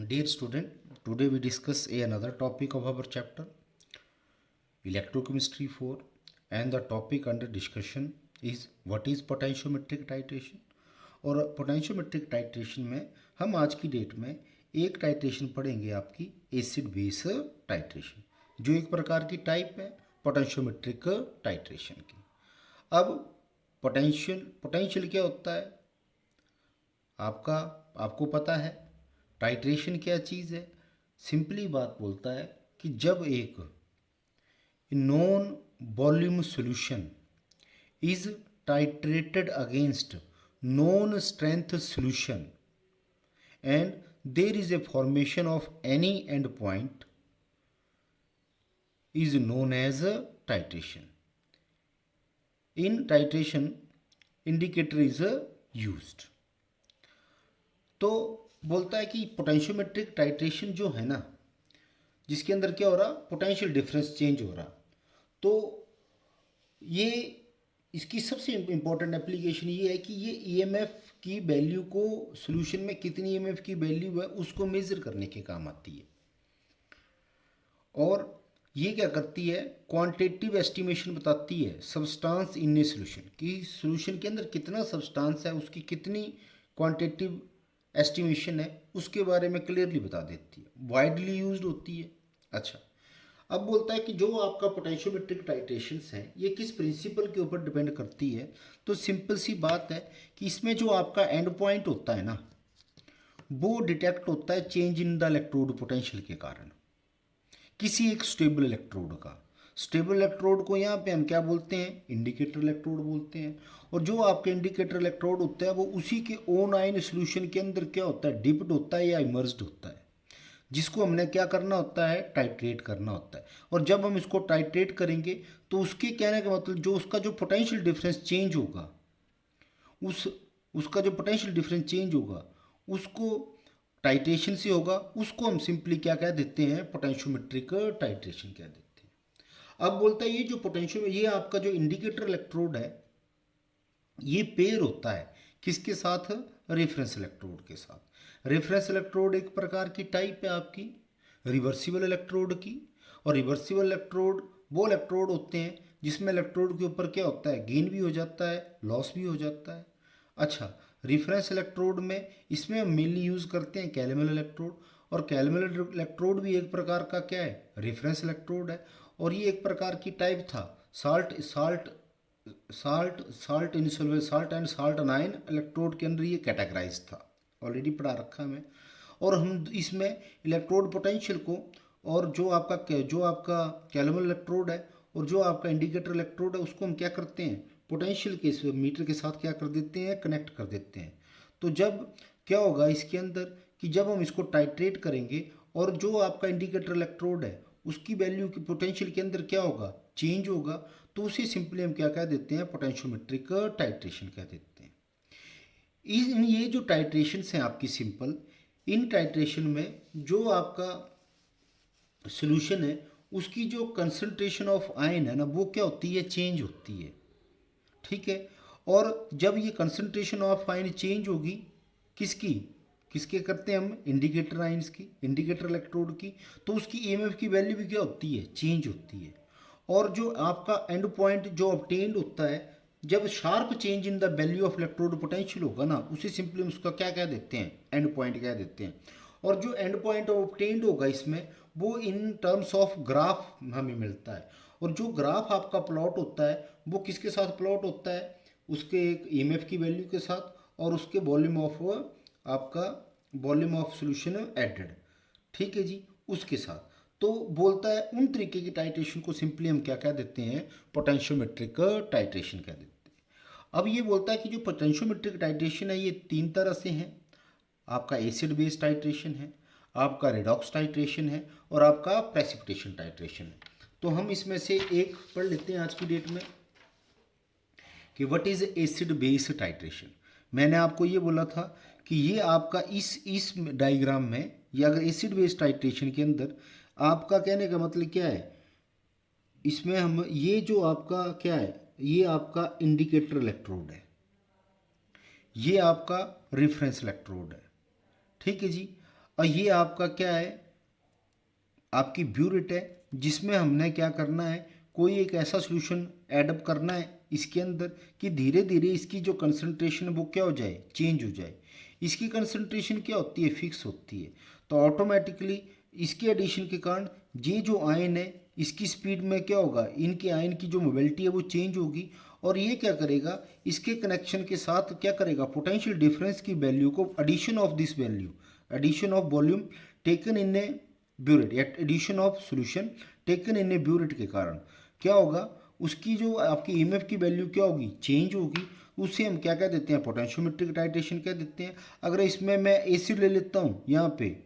Dear student, today we discuss another topic of our chapter, electrochemistry 4, and the topic under discussion is what is potentiometric titration. और potentiometric titration में हम आज की date में एक titration पढ़ेंगे आपकी एसिड बेस टाइट्रेशन, जो एक प्रकार की टाइप है पोटेंशियोमेट्रिक टाइट्रेशन की। अब पोटेंशियल क्या होता है आपको पता है। टाइट्रेशन क्या चीज़ है? सिंपली बात बोलता है कि जब एक known volume solution is titrated against known strength solution and there is a formation of any end point is known as titration. In titration indicator is used. तो बोलता है कि पोटेंशियोमेट्रिक टाइट्रेशन जो है ना, जिसके अंदर क्या हो रहा, पोटेंशियल डिफरेंस चेंज हो रहा, तो ये इसकी सबसे इम्पोर्टेंट एप्लीकेशन ये है कि ये ईएमएफ की वैल्यू को, सॉल्यूशन में कितनी ईएमएफ की वैल्यू है उसको मेज़र करने के काम आती है। और ये क्या करती है, क्वांटिटेटिव एस्टिमेशन बताती है सब्सटेंस इन ए सॉल्यूशन, कि सॉल्यूशन के अंदर कितना सब्सटेंस है, उसकी कितनी क्वांटिटेटिव एस्टिमेशन है, उसके बारे में क्लियरली बता देती है, वाइडली यूज्ड होती है। अच्छा, अब बोलता है कि जो आपका पोटेंशियोमेट्रिक टाइट्रेशंस हैं ये किस प्रिंसिपल के ऊपर डिपेंड करती है। तो सिंपल सी बात है कि इसमें जो आपका एंड पॉइंट होता है ना, वो डिटेक्ट होता है change in the electrode potential के कारण, किसी एक स्टेबल इलेक्ट्रोड का। स्टेबल इलेक्ट्रोड को यहाँ पे हम क्या बोलते हैं, इंडिकेटर इलेक्ट्रोड बोलते हैं। और जो आपके इंडिकेटर इलेक्ट्रोड होता है वो उसी के ओन आयन सॉल्यूशन के अंदर क्या होता है, डिप्ड होता है या इमर्स्ड होता है, जिसको हमने क्या करना होता है, टाइट्रेट करना होता है। और जब हम इसको टाइट्रेट करेंगे तो उसके कहने का मतलब जो उसका जो पोटेंशियल डिफरेंस चेंज होगा, उसका जो पोटेंशियल डिफरेंस चेंज होगा उसको टाइट्रेशन से होगा, उसको हम सिंपली क्या कह देते हैं, पोटेंशियोमेट्रिक टाइट्रेशन कह देते हैं। अब बोलता है ये जो पोटेंशियो, ये आपका जो इंडिकेटर इलेक्ट्रोड है ये पेयर होता है किसके साथ, रेफरेंस इलेक्ट्रोड के साथ। रेफरेंस इलेक्ट्रोड एक प्रकार की टाइप है आपकी रिवर्सिबल इलेक्ट्रोड की। और रिवर्सिबल इलेक्ट्रोड वो इलेक्ट्रोड होते हैं जिसमें इलेक्ट्रोड के ऊपर क्या होता है, गेन भी हो जाता है, लॉस भी हो जाता है। अच्छा, रेफरेंस इलेक्ट्रोड में इसमें हम मेनली यूज़ करते हैं कैलमल इलेक्ट्रोड। और कैलमल इलेक्ट्रोड भी एक प्रकार का क्या है, रेफरेंस इलेक्ट्रोड है। और ये एक प्रकार की टाइप था salt and salt anion electrode के अंदर ये कैटेगराइज था, ऑलरेडी पढ़ा रखा मैं। और हम इसमें इलेक्ट्रोड पोटेंशियल को, और जो आपका कैलमल इलेक्ट्रोड है और जो आपका इंडिकेटर इलेक्ट्रोड है उसको हम क्या करते हैं, पोटेंशियल के मीटर के साथ क्या कर देते हैं, कनेक्ट कर देते हैं। तो जब क्या होगा इसके अंदर कि जब हम इसको टाइट्रेट करेंगे और जो आपका इंडिकेटर इलेक्ट्रोड है उसकी वैल्यू की पोटेंशियल के अंदर क्या होगा, चेंज होगा, तो उसे सिंपली हम क्या कह देते हैं, पोटेंशियोमेट्रिक टाइट्रेशन कह देते हैं। ये जो टाइट्रेशंस हैं आपकी सिंपल, इन टाइट्रेशन में जो आपका सॉल्यूशन है उसकी जो कंसंट्रेशन ऑफ आयन है ना, वो क्या होती है, चेंज होती है। ठीक है। और जब ये कंसंट्रेशन ऑफ आयन चेंज होगी किसके करते हैं हम, इंडिकेटर आयंस की, इंडिकेटर इलेक्ट्रोड की, तो उसकी ईएमएफ की वैल्यू भी क्या होती है, चेंज होती है। और जो आपका एंड पॉइंट जो ऑब्टेन्ड होता है, जब sharp change in the value of electrode potential होगा ना, उसे सिंपली उसका क्या कह देते हैं, एंड पॉइंट कह देते हैं। और जो एंड पॉइंट ऑब्टेन्ड होगा इसमें, वो इन टर्म्स ऑफ ग्राफ हमें मिलता है। और जो ग्राफ आपका प्लॉट होता है वो किसके साथ प्लॉट होता है, उसके एक ईएमएफ की वैल्यू के साथ और उसके वॉल्यूम ऑफ सॉल्यूशन एडेड, ठीक है जी, उसके साथ। तो बोलता है उन तरीके की टाइट्रेशन को सिंपली हम क्या कह देते हैं, पोटेंशियोमेट्रिक टाइट्रेशन कह देते हैं। अब ये बोलता है कि जो पोटेंशियोमेट्रिक टाइट्रेशन है ये तीन तरह से हैं। आपका एसिड बेस्ड टाइट्रेशन है, आपका रिडॉक्स टाइट्रेशन है और आपका प्रेसिपिटेशन टाइट्रेशन है। तो हम इसमें से एक पढ़ लेते हैं आज की डेट में कि what is acid based titration. मैंने आपको ये बोला था कि ये आपका इस डायग्राम में, या अगर एसिड बेस्ड टाइट्रेशन के अंदर आपका कहने का मतलब क्या है, इसमें हम ये जो आपका क्या है, ये आपका इंडिकेटर इलेक्ट्रोड है, ये आपका रेफरेंस इलेक्ट्रोड है, ठीक है जी। और ये आपका क्या है, आपकी ब्यूरेट है, जिसमें हमने क्या करना है, कोई एक ऐसा सोल्यूशन एडअप करना है इसके अंदर कि धीरे धीरे इसकी जो कंसंट्रेशन है वो क्या हो जाए, चेंज हो जाए। इसकी कंसंट्रेशन क्या होती है, फिक्स होती है। तो ऑटोमेटिकली इसके एडिशन के कारण ये जो आयन है इसकी स्पीड में क्या होगा, इनके आयन की जो मोबिलिटी है वो चेंज होगी। और ये क्या करेगा, इसके कनेक्शन के साथ क्या करेगा, पोटेंशियल डिफरेंस की वैल्यू को addition of this value, addition of volume taken in a burette या addition of solution taken in a burette के कारण क्या होगा, उसकी जो आपकी ईएमएफ की वैल्यू क्या होगी, चेंज होगी। उससे हम क्या कह देते हैं, पोटेंशियोमेट्रिक टाइट्रेशन कह देते हैं। अगर इसमें मैं एसिड ले लेता हूँ यहाँ पे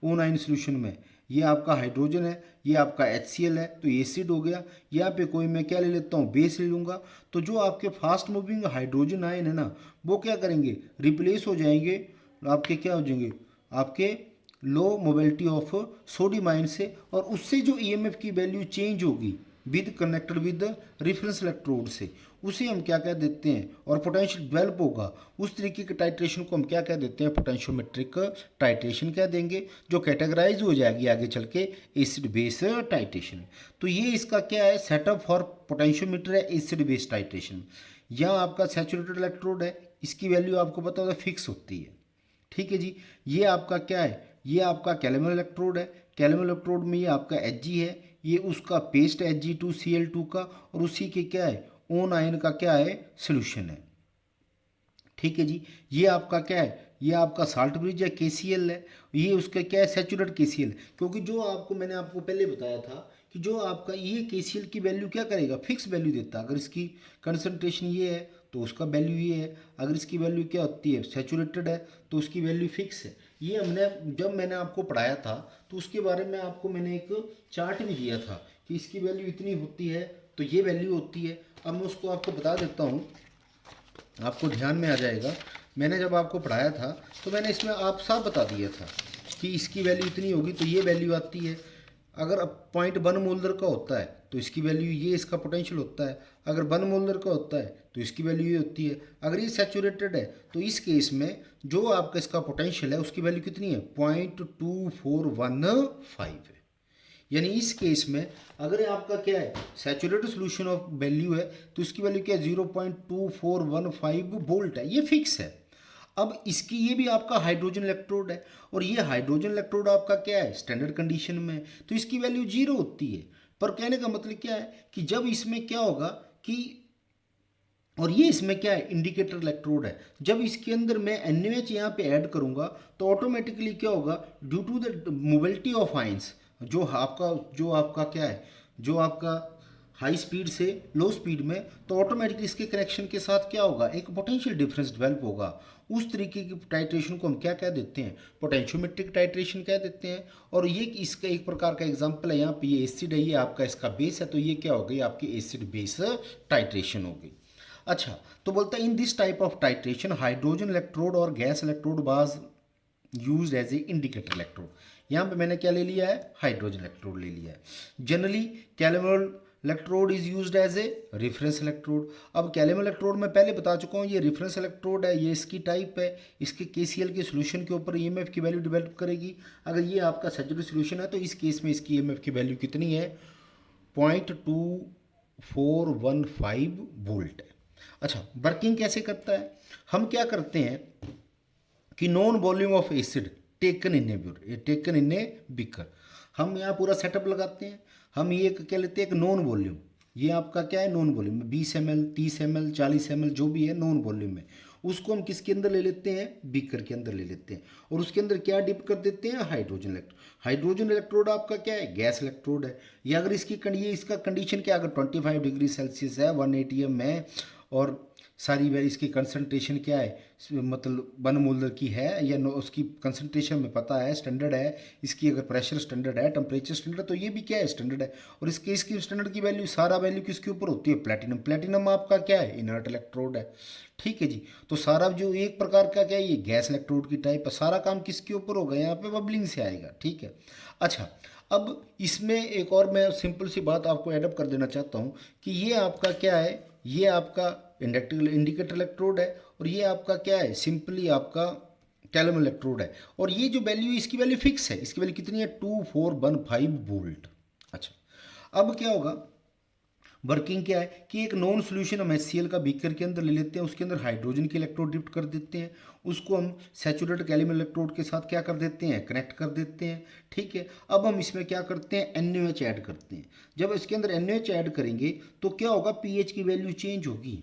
O9 सोल्यूशन में, ये आपका हाइड्रोजन है, ये आपका HCl है, तो एसिड हो गया। यहाँ पे कोई मैं क्या ले लेता हूँ, बेस ले लूँगा, तो जो आपके फास्ट मूविंग हाइड्रोजन आयन है ना, वो क्या करेंगे, रिप्लेस हो जाएंगे, आपके क्या हो जाएंगे, आपके लो मोबिलिटी ऑफ सोडियम आयन से। और उससे जो ईएमएफ की वैल्यू चेंज होगी with connected with reference electrode से, उसे हम क्या कह देते हैं, और पोटेंशियल डेवलप होगा उस तरीके के टाइट्रेशन को हम क्या कह देते हैं, पोटेंशियोमेट्रिक टाइट्रेशन कह देंगे, जो कैटेगराइज हो जाएगी आगे चल के एसिड बेस टाइट्रेशन। तो ये इसका क्या है, सेटअप फॉर पोटेंशियोमीटर है एसिड बेस टाइट्रेशन। यहाँ आपका सैचुरेटेड इलेक्ट्रोड है, इसकी वैल्यू आपको पता होगा फिक्स होती है, ठीक है जी। ये आपका क्या है, ये आपका कैलेमल इलेक्ट्रोड है, कैलेमल इलेक्ट्रोड में ये आपका Hg है, ये उसका पेस्ट Hg2Cl2 का, और उसी के क्या है, ओन आयन का क्या है, सोल्यूशन है, ठीक है जी। ये आपका क्या है, ये आपका साल्ट ब्रिज है, KCl है, ये उसका क्या है, सैचुरेट KCl। क्योंकि जो आपको मैंने आपको पहले बताया था कि जो आपका ये KCl की वैल्यू क्या करेगा, फिक्स वैल्यू देता है। अगर इसकी कंसंट्रेशन ये है तो उसका वैल्यू ये है, अगर इसकी वैल्यू क्या होती है, सैचुरेटेड है, तो उसकी वैल्यू फिक्स है। ये हमने जब मैंने आपको पढ़ाया था तो उसके बारे में आपको मैंने एक चार्ट भी दिया था कि इसकी वैल्यू इतनी होती है तो ये वैल्यू होती है। अब मैं उसको आपको बता देता हूँ, आपको ध्यान में आ जाएगा। मैंने जब आपको पढ़ाया था तो मैंने इसमें आप साफ बता दिया था कि इसकी वैल्यू इतनी होगी तो ये वैल्यू आती है। अगर अब 0.1 मोलर का होता है तो इसकी वैल्यू ये, इसका पोटेंशियल होता है। अगर 1 मोलर का होता है तो इसकी वैल्यू ये होती है। अगर ये सैचुरेटेड है तो इस केस में जो आपका इसका पोटेंशियल है उसकी वैल्यू कितनी है, 0.2415 है। यानी इस केस में अगर आपका क्या है, सैचुरेटेड सोल्यूशन ऑफ वैल्यू है तो इसकी वैल्यू क्या है, 0.2415 वोल्ट है, ये फिक्स है। अब इसकी ये भी आपका हाइड्रोजन इलेक्ट्रोड है, और ये हाइड्रोजन इलेक्ट्रोड आपका क्या है, स्टैंडर्ड कंडीशन में, तो इसकी वैल्यू 0 होती है। पर कहने का मतलब क्या है कि जब इसमें क्या होगा कि, और ये इसमें क्या है, इंडिकेटर इलेक्ट्रोड है, जब इसके अंदर मैं NaOH यहाँ पे ऐड करूँगा तो ऑटोमेटिकली क्या होगा, due to the mobility of ions, जो आपका क्या है, जो आपका हाई स्पीड से लो स्पीड में, तो ऑटोमेटिकली इसके कनेक्शन के साथ क्या होगा, एक पोटेंशियल डिफरेंस डेवलप होगा। उस तरीके की टाइट्रेशन को हम क्या कह देते हैं, पोटेंशियोमेट्रिक टाइट्रेशन कह देते हैं। और ये इसका एक प्रकार का एग्जांपल है, यहाँ पे ये एसिड है, ये आपका इसका बेस है, तो ये क्या हो गई, आपकी एसिड बेस टाइट्रेशन हो गई। अच्छा, तो बोलता है in this type of titration hydrogen electrode और gas electrode was use as a indicator electrode. यहाँ पे मैंने क्या ले लिया है, हाइड्रोजन इलेक्ट्रोड ले लिया है। Generally calomel electrode is used as a reference electrode. अब कैलेमल इलेक्ट्रोड मैं पहले बता चुका हूँ, ये रेफरेंस इलेक्ट्रोड है, ये इसकी टाइप है, इसके KCl के सोल्यूशन के ऊपर ईएमएफ की वैल्यू डेवलप करेगी। अगर ये आपका सैचुरेटेड सोल्यूशन है तो इस केस में इसकी ईएमएफ की वैल्यू कितनी है, 0.2415 वोल्ट है। अच्छा, वर्किंग कैसे करता है, हम क्या करते हैं कि non volume of acid taken in a beaker, हम यहाँ पूरा सेटअप लगाते हैं। हम ये क्या लेते हैं, एक नॉन वॉल्यूम, ये आपका क्या है, नॉन वॉल्यूम में 20 ml 30 ml 40 ml जो भी है नॉन वॉल्यूम में, उसको हम किसके अंदर ले लेते हैं, बीकर के अंदर ले लेते हैं, और उसके अंदर क्या डिप कर देते हैं, हाइड्रोजन इलेक्ट्रोड। हाइड्रोजन इलेक्ट्रोड आपका क्या है, गैस इलेक्ट्रोड है। ये अगर इसका कंडीशन क्या, अगर 25 डिग्री सेल्सियस है, 1 atm है, और सारी वैल्यू इसकी कंसंट्रेशन क्या है, मतलब 1 मोलर की है या उसकी कंसंट्रेशन में पता है, स्टैंडर्ड है, इसकी अगर प्रेशर स्टैंडर्ड है, टेम्परेचर स्टैंडर्ड, तो ये भी क्या है, स्टैंडर्ड है। और इसकी स्टैंडर्ड की वैल्यू, सारा वैल्यू किसके ऊपर होती है, प्लैटिनम। प्लैटिनम आपका क्या है, इनर्ट इलेक्ट्रोड है, ठीक है जी। तो सारा जो एक प्रकार का क्या है, ये गैस इलेक्ट्रोड की टाइप है, सारा काम किसके ऊपर होगा, यहाँ पे बबलिंग से आएगा, ठीक है। अच्छा, अब इसमें एक और मैं सिंपल सी बात आपको एडअप कर देना चाहता हूँ कि ये आपका क्या है, ये आपका इंडिकेटर इलेक्ट्रोड है, और ये आपका क्या है, सिंपली आपका कैलम इलेक्ट्रोड है, और ये जो वैल्यू है इसकी वैल्यू फिक्स है, इसकी वैल्यू कितनी है 2415 वोल्ट। अच्छा, अब क्या होगा, वर्किंग क्या है कि एक नॉन सोल्यूशन हम HCl का बीकर के अंदर ले लेते हैं, उसके अंदर हाइड्रोजन की इलेक्ट्रोड डिप्ट कर देते हैं, उसको हम सैचुरेटेड कैल्शियम इलेक्ट्रोड के साथ क्या कर देते हैं, कनेक्ट कर देते हैं। ठीक है, अब हम इसमें क्या करते हैं, NaOH ऐड करते हैं। जब इसके अंदर NaOH ऐड करेंगे तो क्या होगा, पीएच की वैल्यू चेंज होगी।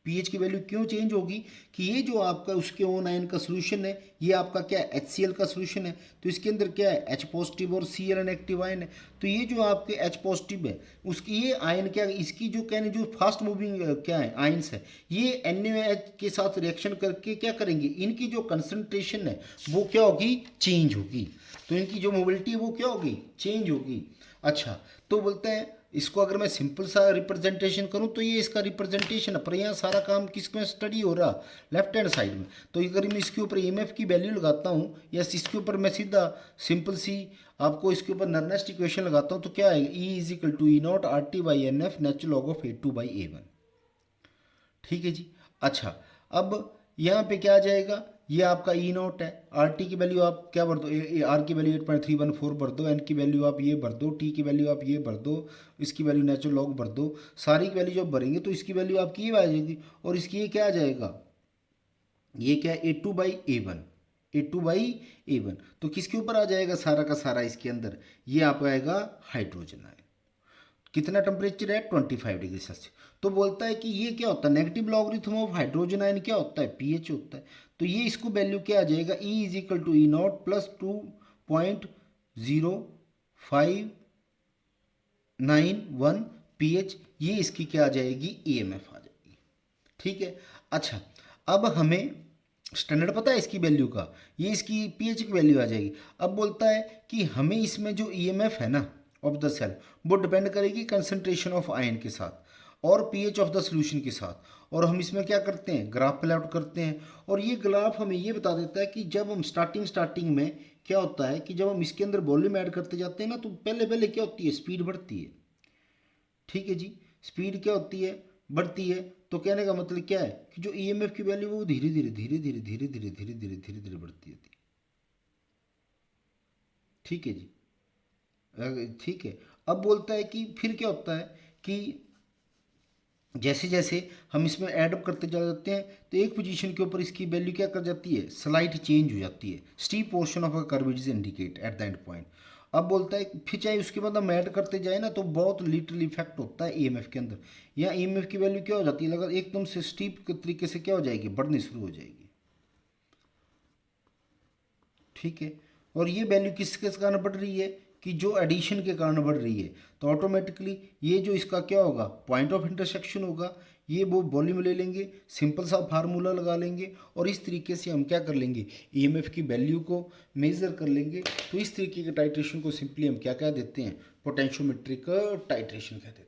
पीएच की वैल्यू क्यों चेंज होगी कि ये जो आपका उसके ओन आयन का सोल्यूशन है, ये आपका क्या है, HCl का सोल्यूशन है, तो इसके अंदर क्या है, H पॉजिटिव और Cl नेगेटिव आयन है। तो ये जो आपके H पॉजिटिव है उसकी ये आयन क्या है, इसकी जो कहने जो फास्ट मूविंग क्या है आयन्स है, ये NaOH के साथ रिएक्शन करके क्या करेंगे, इनकी जो कंसंट्रेशन है वो क्या होगी, चेंज होगी। तो इनकी जो मोबिलिटी है वो क्या होगी, चेंज होगी। अच्छा, तो बोलते हैं इसको अगर मैं सिंपल सा रिप्रेजेंटेशन करूं तो ये इसका रिप्रेजेंटेशन है, पर यहाँ सारा काम किसमें स्टडी हो रहा, लेफ्ट हैंड साइड में। तो अगर मैं इसके ऊपर EMF की वैल्यू लगाता हूँ या इसके ऊपर मैं सीधा सिंपल सी आपको इसके ऊपर नर्नेस्ट इक्वेशन लगाता हूँ तो क्या आएगा, E = E0 RT/NF natural log of A2/A1। ठीक है जी। अच्छा, अब यहाँ पे क्या आ जाएगा, ये आपका E0 है, RT की वैल्यू आप क्या भर दो, R की वैल्यू 8.314 भर दो, N की वैल्यू आप ये भर दो, T की वैल्यू आप ये भर दो, इसकी वैल्यू नेचुरल लॉग भर दो, सारी की वैल्यू जब भरेंगे तो इसकी वैल्यू आपकी ये आ जाएगी, और इसकी ये क्या आ जाएगा, ये क्या है A2/A1, A2/A1। तो किसके ऊपर आ जाएगा सारा का सारा, इसके अंदर ये आप आएगा हाइड्रोजन आयन। कितना टेम्परेचर है, 25 डिग्री सेल्सियस। तो बोलता है कि ये क्या होता है, negative logarithm of hydrogen ion क्या होता है, पीएच होता है। तो ये इसको वैल्यू क्या आ जाएगा, E = E0 + 2.0591 pH, ये इसकी क्या आ जाएगी, EMF आ जाएगी। ठीक है। अच्छा, अब हमें स्टैंडर्ड पता है इसकी वैल्यू का, ये इसकी पीएच की वैल्यू आ जाएगी। अब बोलता है कि हमें इसमें जो EMF है ना ऑफ द सेल वो डिपेंड करेगी कंसंट्रेशन ऑफ आयन के साथ और पीएच ऑफ द सोल्यूशन के साथ, और हम इसमें क्या करते हैं, ग्राफ प्लॉट करते हैं। और ये ग्राफ हमें ये बता देता है कि जब हम स्टार्टिंग में क्या होता है कि जब हम इसके अंदर वॉल्यूम ऐड करते जाते हैं ना तो पहले पहले क्या होती है, स्पीड बढ़ती है। ठीक है जी, स्पीड क्या होती है, बढ़ती है। तो कहने का मतलब क्या है कि जो EMF की वैल्यू वो धीरे धीरे धीरे धीरे धीरे धीरे धीरे धीरे धीरे धीरे बढ़ती होती है। ठीक है जी। ठीक है। अब बोलता है कि फिर क्या होता है कि जैसे जैसे हम इसमें ऐडअप करते चले जाते हैं तो एक पोजीशन के ऊपर इसकी वैल्यू क्या कर जाती है, स्लाइट चेंज हो जाती है। Steep portion of a curve is indicate at the end point. अब बोलता है कि फिर चाहे उसके बाद हम ऐड करते जाए ना तो बहुत लिटिल इफेक्ट होता है EMF के अंदर। यहाँ EMF की वैल्यू क्या हो जाती है, लगभग एकदम से स्टीप के तरीके से क्या हो जाएगी, बढ़नी शुरू हो जाएगी। ठीक है। और ये वैल्यू किसके कारण बढ़ रही है कि जो एडिशन के कारण बढ़ रही है, तो ऑटोमेटिकली ये जो इसका क्या होगा, पॉइंट ऑफ इंटरसेक्शन होगा, ये वो वॉल्यूम ले लेंगे, सिंपल सा फार्मूला लगा लेंगे और इस तरीके से हम क्या कर लेंगे, EMF की वैल्यू को मेज़र कर लेंगे। तो इस तरीके के टाइट्रेशन को सिंपली हम क्या कह देते हैं, पोटेंशियोमेट्रिक टाइट्रेशन कहते हैं।